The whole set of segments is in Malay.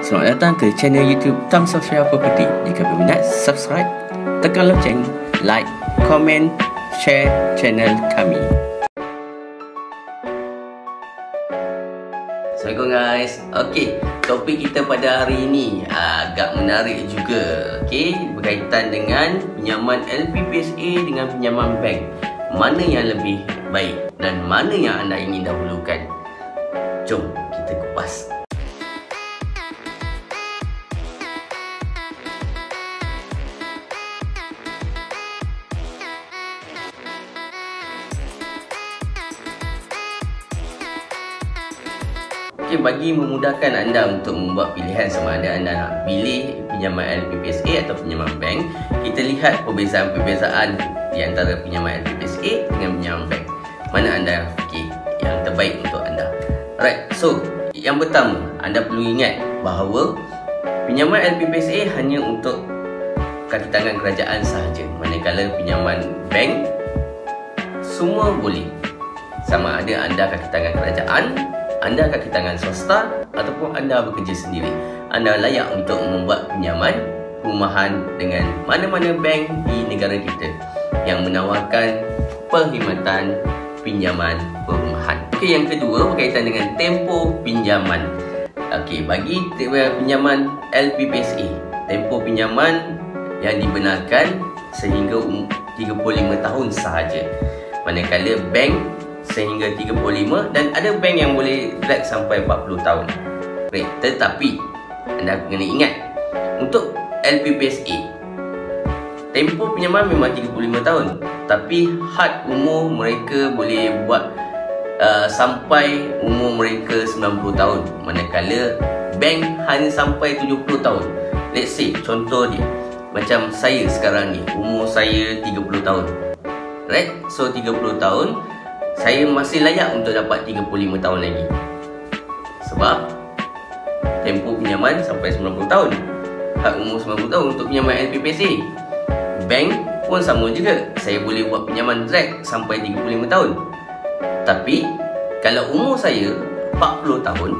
Selamat datang ke channel YouTube Tang Sofia Property. Jika berminat, subscribe, tekan loceng, like, komen, share channel kami. Assalamualaikum guys. Okey, topik kita pada hari ini agak menarik juga. Okey, berkaitan dengan pinjaman LPPSA dengan pinjaman bank. Mana yang lebih baik dan mana yang anda ingin dahulukan? Jom kita kupas. Okay, bagi memudahkan anda untuk membuat pilihan sama ada anda nak pilih pinjaman LPPSA atau pinjaman bank, kita lihat perbezaan-perbezaan di antara pinjaman LPPSA dengan pinjaman bank. Mana anda yang fikir yang terbaik untuk anda? Alright, so yang pertama, anda perlu ingat bahawa pinjaman LPPSA hanya untuk kaki tangan kerajaan sahaja, manakala pinjaman bank semua boleh. Sama ada anda kaki tangan kerajaan, anda kaki tangan swasta ataupun anda bekerja sendiri, anda layak untuk membuat pinjaman perumahan dengan mana-mana bank di negara kita yang menawarkan perkhidmatan pinjaman perumahan. Okey, yang kedua berkaitan dengan tempoh pinjaman. Okey, bagi pinjaman LPPSA, tempoh pinjaman yang dibenarkan sehingga 35 tahun sahaja, manakala bank sehingga 35 dan ada bank yang boleh drag sampai 40 tahun. Baik, tetapi anda kena ingat, untuk LPPSA tempoh pinjaman memang 35 tahun, tapi had umur mereka boleh buat sampai umur mereka 90 tahun, manakala bank hanya sampai 70 tahun. Let's say contoh dia macam saya sekarang ni, umur saya 30 tahun. Right? So 30 tahun saya masih layak untuk dapat 35 tahun lagi, sebab tempoh pinjaman sampai 90 tahun. Hak umur 90 tahun untuk pinjaman LPPSA. Bank pun sama juga, saya boleh buat pinjaman drag sampai 35 tahun. Tapi kalau umur saya 40 tahun,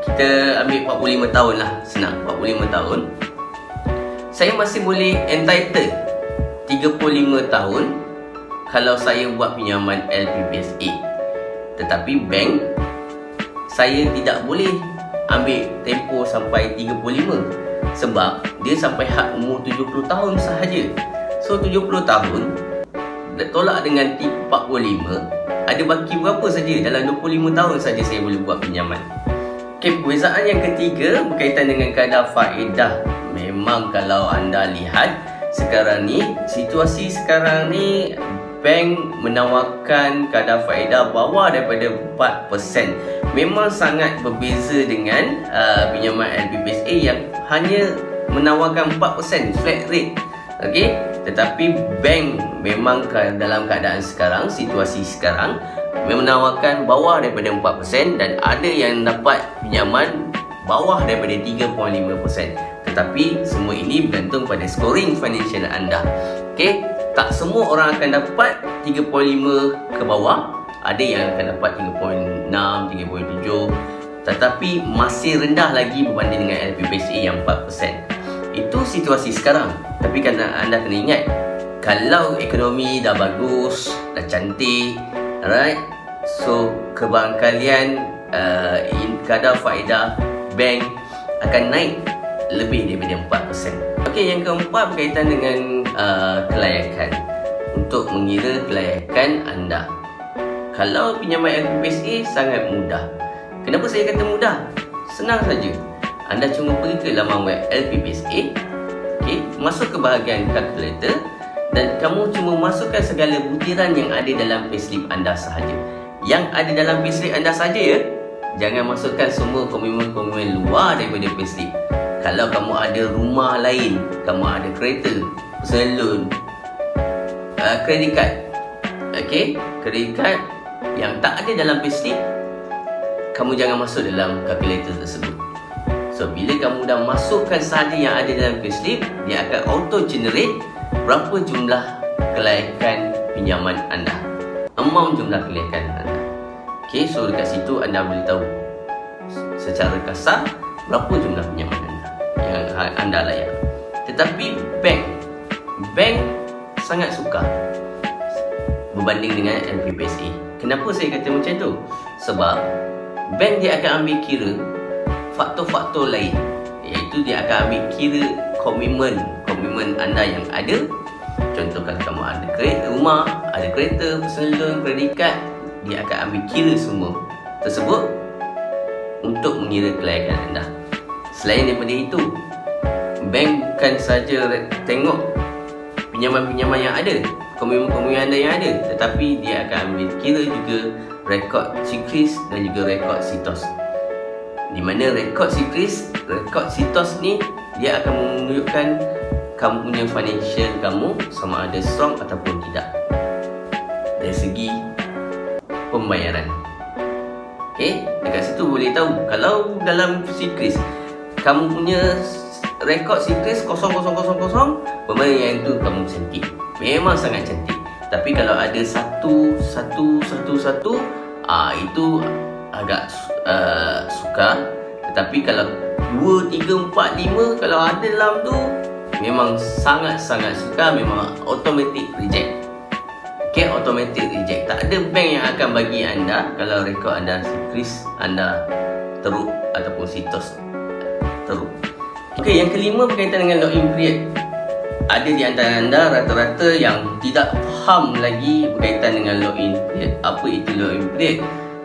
kita ambil 45 tahun lah, senang, 45 tahun, saya masih boleh entitled 35 tahun kalau saya buat pinjaman LPPSA. Tetapi bank, saya tidak boleh ambil tempoh sampai 35 sebab dia sampai had umur 70 tahun sahaja. So 70 tahun tolak dengan 45, ada baki berapa saja? Dalam 25 tahun saja saya boleh buat pinjaman. Okay, perbezaan yang ketiga berkaitan dengan kadar faedah. Memang kalau anda lihat sekarang ni, situasi sekarang ni, bank menawarkan kadar faedah bawah daripada 4%. Memang sangat berbeza dengan pinjaman LPPSA yang hanya menawarkan 4% flat rate. Okey, tetapi bank memang dalam keadaan sekarang, situasi sekarang, menawarkan bawah daripada 4% dan ada yang dapat pinjaman bawah daripada 3.5%. Tetapi semua ini bergantung pada scoring financial anda. Okey, tak semua orang akan dapat 3.5 ke bawah. Ada yang akan dapat 3.6, 3.7, tetapi masih rendah lagi berbanding dengan LPPSA yang 4%. Itu situasi sekarang. Tapi kan anda kena ingat, kalau ekonomi dah bagus, dah cantik, alright, so kebarangkalian kadar faedah bank akan naik lebih daripada 4%. Okey, yang keempat berkaitan dengan kelayakan. Untuk mengira kelayakan anda, kalau pinjaman LPPSA sangat mudah. Kenapa saya kata mudah? Senang saja. Anda cuma pergi ke laman web LPPSA, okay, masuk ke bahagian calculator dan kamu cuma masukkan segala butiran yang ada dalam payslip anda sahaja. Yang ada dalam payslip anda sahaja, ya. Jangan masukkan semua komitmen-komitmen luar daripada payslip. Kalau kamu ada rumah lain, kamu ada kereta, personal loan, credit card, okay, credit card yang tak ada dalam payslip, kamu jangan masuk dalam kalkulator tersebut. So bila kamu dah masukkan sahaja yang ada dalam payslip, dia akan auto generate berapa jumlah kelayakan pinjaman anda, amount jumlah kelayakan anda. Okay, so dekat situ anda boleh tahu secara kasar berapa jumlah pinjaman anda yang anda layak. Tetapi bank sangat suka berbanding dengan LPPSA. Kenapa saya kata macam tu? Sebab bank dia akan ambil kira faktor-faktor lain, iaitu dia akan ambil kira komitmen anda yang ada. Contoh, kalau kamu ada rumah, ada kereta, personal loan, credit card, dia akan ambil kira semua tersebut untuk mengira kelayakan anda. Selain daripada itu, bank bukan saja tengok pinjaman-pinjaman yang ada, komitmen anda yang ada, tetapi dia akan ambil kira juga rekod SIKRIS dan juga rekod SITOS. Di mana rekod SIKRIS, rekod SITOS ni dia akan menunjukkan kamu punya financial kamu sama ada strong ataupun tidak dari segi pembayaran. Okey, dekat situ boleh tahu kalau dalam SIKRIS kamu punya rekod SIKRIS 0000, pembayaran tu kamu cantik, memang sangat cantik. Tapi kalau ada 1111, itu agak suka. Tetapi kalau 2, 3, 4, 5 kalau ada dalam tu, memang sangat-sangat suka, memang automatic reject. Okay, automatic reject. Tak ada bank yang akan bagi anda kalau rekod anda SIKRIS anda teruk ataupun SITOS teruk. Okay, yang kelima berkaitan dengan login period. Ada di antara anda rata-rata yang tidak faham lagi berkaitan dengan login period. Apa itu login period?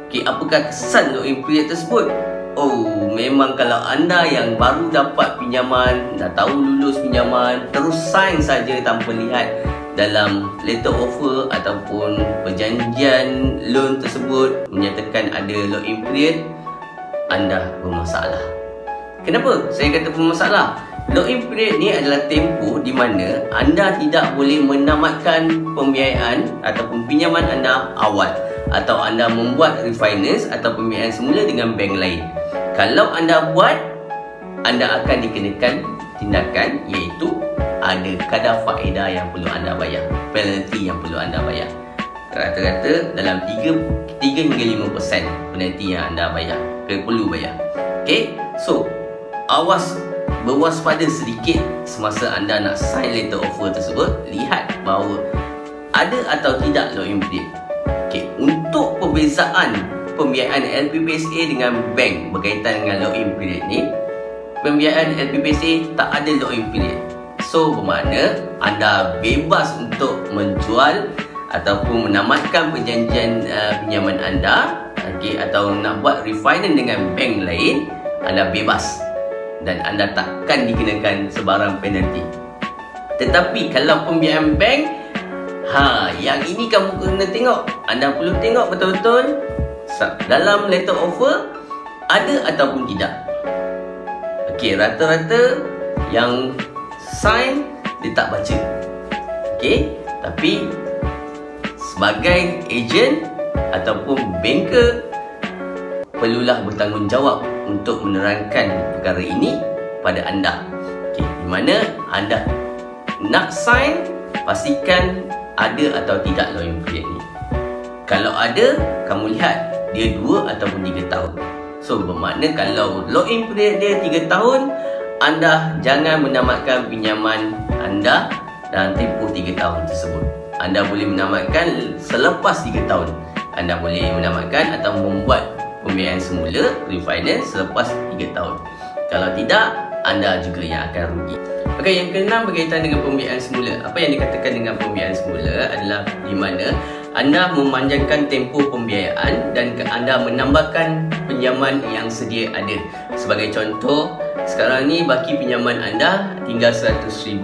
Okay, apakah kesan login period tersebut? Oh, memang kalau anda yang baru dapat pinjaman, dah tahu lulus pinjaman, terus sign saja tanpa lihat dalam letter offer ataupun perjanjian loan tersebut menyatakan ada login period, anda bermasalah. Kenapa saya kata bermasalah? Login period ni adalah tempoh di mana anda tidak boleh menamatkan pembiayaan ataupun pinjaman anda awal, atau anda membuat refinance atau pembiayaan semula dengan bank lain. Kalau anda buat, anda akan dikenakan tindakan, iaitu ada kadar faedah yang perlu anda bayar, penalty yang perlu anda bayar. Rata-rata dalam 3 hingga 5% penalty yang anda bayar, perlu bayar. Okay, so berwaspada sedikit semasa anda nak sign letter offer tersebut. Lihat bahawa ada atau tidak login period. Okay, untuk perbezaan pembiayaan LPPSA dengan bank berkaitan dengan login period ni, pembiayaan LPPSA tak ada login period. So bermakna anda bebas untuk menjual ataupun menamatkan perjanjian pinjaman anda, okay, atau nak buat refinance dengan bank lain, anda bebas dan anda takkan dikenakan sebarang penalty. Tetapi kalau pembiayaan bank, yang ini kamu kena tengok. Anda perlu tengok betul-betul dalam letter offer ada ataupun tidak. Okey, rata-rata yang sign dia tak baca. Okey, tapi sebagai ejen ataupun banker perlulah bertanggungjawab untuk menerangkan perkara ini pada anda. Okey, di mana anda nak sign, pastikan ada atau tidak login period ni. Kalau ada, kamu lihat dia 2 ataupun 3 tahun. So bermakna kalau login period dia 3 tahun, anda jangan menamatkan pinjaman anda dalam tempoh 3 tahun tersebut. Anda boleh menamatkan selepas 3 tahun. Anda boleh menamatkan atau membuat pembiayaan semula, refinance selepas 3 tahun. Kalau tidak, anda juga yang akan rugi. Okey, yang keenam berkaitan dengan pembiayaan semula. Apa yang dikatakan dengan pembiayaan semula adalah di mana anda memanjangkan tempoh pembiayaan dan anda menambahkan pinjaman yang sedia ada. Sebagai contoh, sekarang ni baki pinjaman anda tinggal 100,000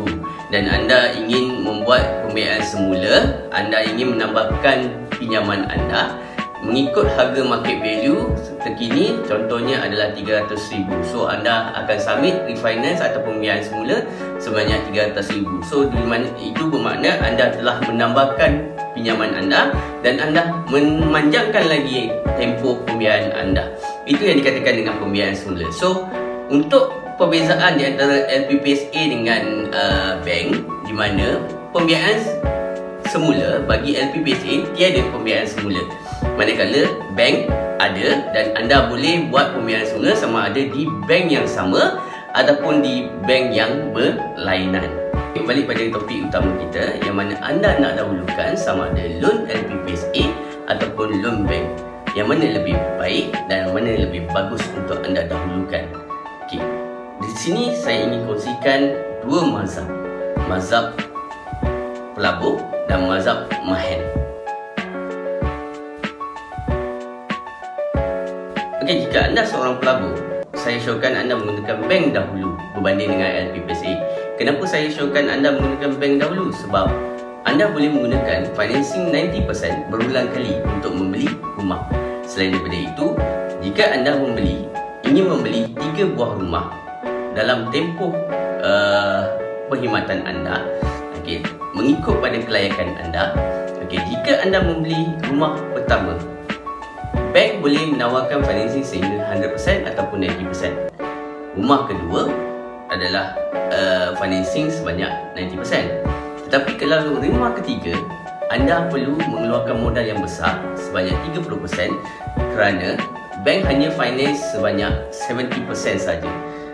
dan anda ingin membuat pembiayaan semula, anda ingin menambahkan pinjaman anda mengikut harga market value terkini, contohnya adalah 300,000. So anda akan submit refinance atau pembiayaan semula sebanyak 300,000. So itu bermakna anda telah menambahkan pinjaman anda dan anda memanjangkan lagi tempoh pembiayaan anda. Itu yang dikatakan dengan pembiayaan semula. So untuk perbezaan di antara LPPSA dengan bank, di mana pembiayaan semula bagi LPPSA tiada pembiayaan semula. Manakala bank ada dan anda boleh buat pembayaran semula sama ada di bank yang sama ataupun di bank yang berlainan. Balik pada topik utama kita, yang mana anda nak dahulukan sama ada loan LPPSA ataupun loan bank. Yang mana lebih baik dan mana lebih bagus untuk anda dahulukan. Okey. Di sini saya ingin kongsikan dua mazhab. Mazhab pelabur dan mazhab mahen. Okey, jika anda seorang pelabur, saya syorkan anda menggunakan bank dahulu berbanding dengan LPPSA. Kenapa saya syorkan anda menggunakan bank dahulu? Sebab anda boleh menggunakan financing 90% berulang kali untuk membeli rumah. Selain daripada itu, jika anda ingin membeli 3 buah rumah dalam tempoh perkhidmatan anda, okey, mengikut pada kelayakan anda, okey, jika anda membeli rumah pertama, bank boleh menawarkan financing sehingga 100% ataupun 90%. Rumah kedua adalah financing sebanyak 90%. Tetapi kalau rumah ketiga, anda perlu mengeluarkan modal yang besar sebanyak 30% kerana bank hanya finance sebanyak 70% saja.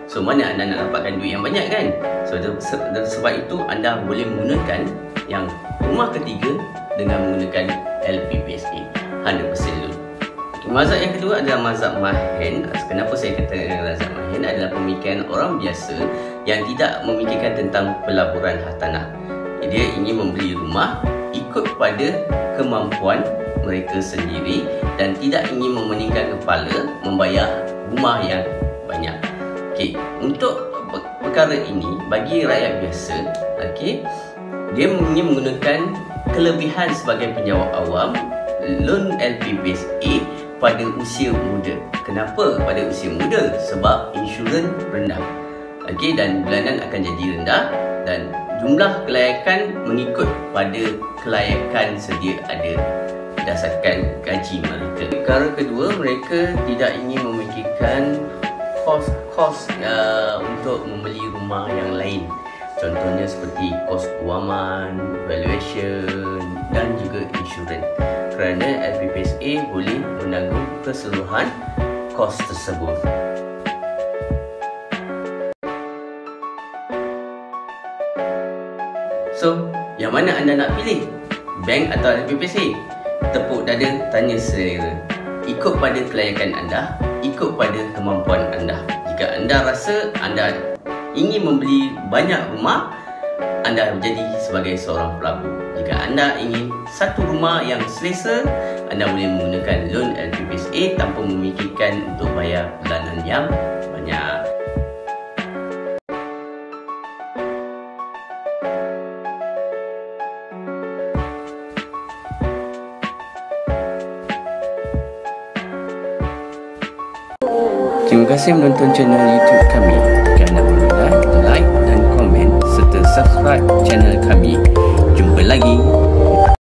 So mana anda nak dapatkan duit yang banyak kan? So sebab itu anda boleh menggunakan yang rumah ketiga dengan menggunakan LPPSA 100% loan. Mazhab yang kedua adalah mazhab mahen. Kenapa saya katakan mazhab mahen? Adalah pemikiran orang biasa yang tidak memikirkan tentang pelaburan hartanah. Dia ingin membeli rumah ikut pada kemampuan mereka sendiri dan tidak ingin memeningkan kepala membayar rumah yang banyak. Okey, untuk perkara ini bagi rakyat biasa, okey, dia ingin menggunakan kelebihan sebagai penjawat awam loan LPPSA pada usia muda. Kenapa pada usia muda? Sebab insurans rendah. Okey, dan bulanan akan jadi rendah dan jumlah kelayakan mengikut pada kelayakan sedia ada berdasarkan gaji mereka. Perkara kedua, mereka tidak ingin memikirkan kos untuk membeli rumah yang lain. Contohnya seperti kos kewangan, valuation dan juga insurans. Kerana LPPSA boleh menanggung keseluruhan kos tersebut. So, yang mana anda nak pilih? Bank atau LPPSA? Tepuk dada, tanya selera. Ikut pada kelayakan anda, ikut pada kemampuan anda. Jika anda rasa anda ingin membeli banyak rumah, anda menjadi sebagai seorang pelabur. Jika anda ingin satu rumah yang selesa, anda boleh menggunakan loan LPPSA tanpa memikirkan untuk bayar bulanan yang banyak. Terima kasih menonton channel YouTube kami.